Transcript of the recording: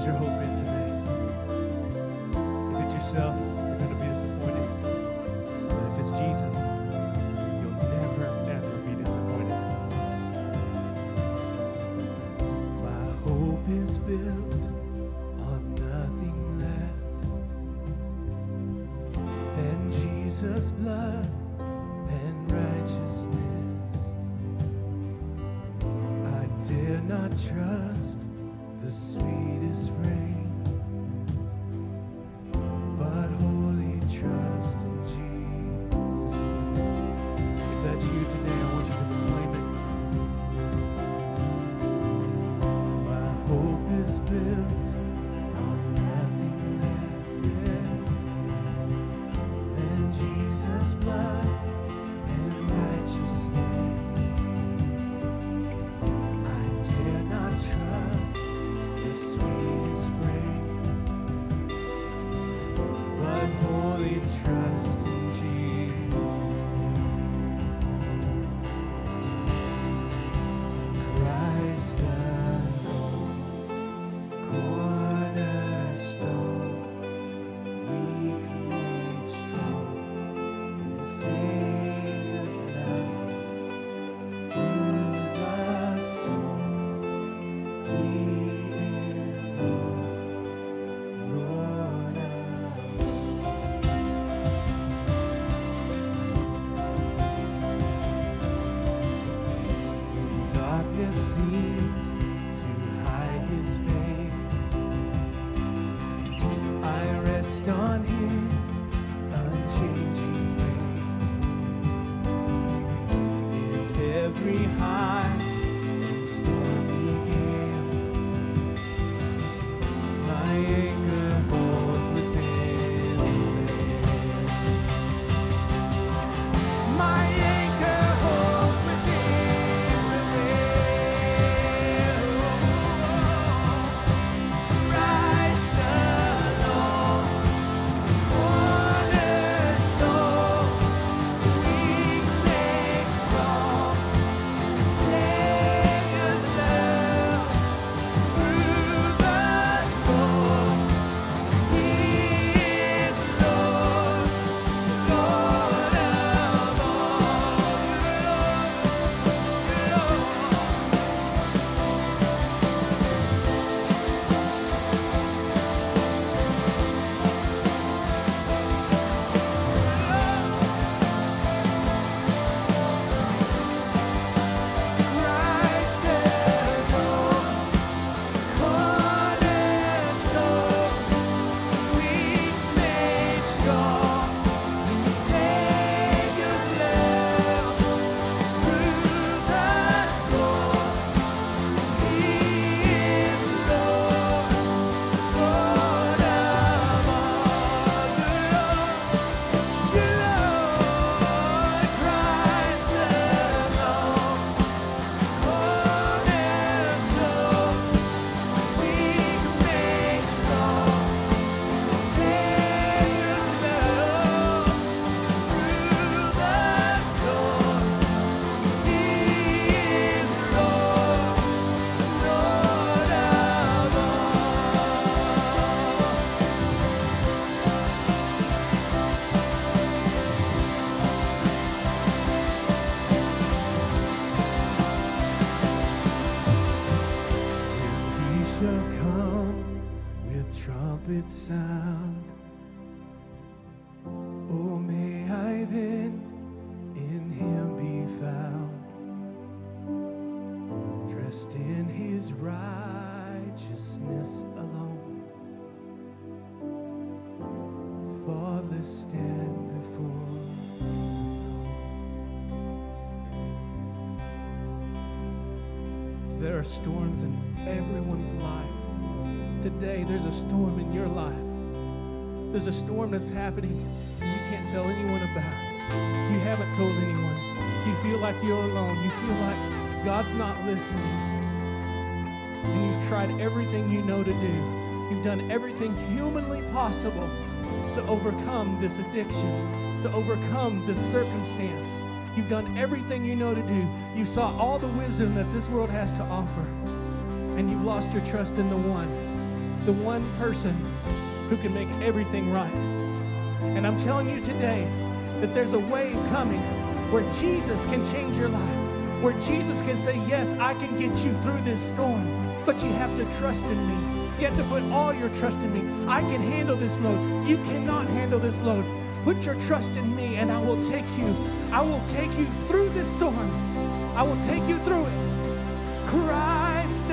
your hope in today? If it's yourself, you're going to be disappointed. But if it's Jesus, you'll never, ever be disappointed. My hope is built on nothing less than Jesus' blood and righteousness. I dare not trust the sweetest frame, but wholly trust in Jesus. If that's you today, I want you to proclaim it. My hope is built on nothing less than Jesus' blood and righteousness. I dare not trust the sweetest frame, but wholly trust in Jesus' name. Christ alone, cornerstone, weak made strong in the Savior's love. Through the storm, He is Lord, Lord of when darkness seems to hide His face, I rest on His unchanging grace. In every high and stormy gale, my anchor holds within the veil. My anchor holds within the veil. Christ alone, cornerstone, weak made strong, the Savior's love. Through the storm, He is Lord, Lord of all. Christ alone, cornerstone, weak made strong in the Savior's love. Through the storm, He is Lord, Lord of all. Lord, Christ alone, cornerstone, weak made strong in the Savior's love. Through the storm, He is Lord, Lord of And He shall come with trumpet sound. Oh, may I then in Him be found, dressed in His righteousness alone, faultless stand before the throne. There are storms in everyone's life. Today, there's a storm in your life. There's a storm that's happening you can't tell anyone about. You haven't told anyone. You feel like you're alone. You feel like God's not listening. And you've tried everything you know to do. You've done everything humanly possible to overcome this addiction, to overcome this circumstance. You've done everything you know to do. You saw all the wisdom that this world has to offer, and you've lost your trust in the one. the one person who can make everything right. And I'm telling you today that there's a wave coming where Jesus can change your life, where Jesus can say, yes, I can get you through this storm, but you have to trust in me. You have to put all your trust in me. I can handle this load. You cannot handle this load. Put your trust in me, and I will take you. I will take you through this storm. I will take you through it. Christ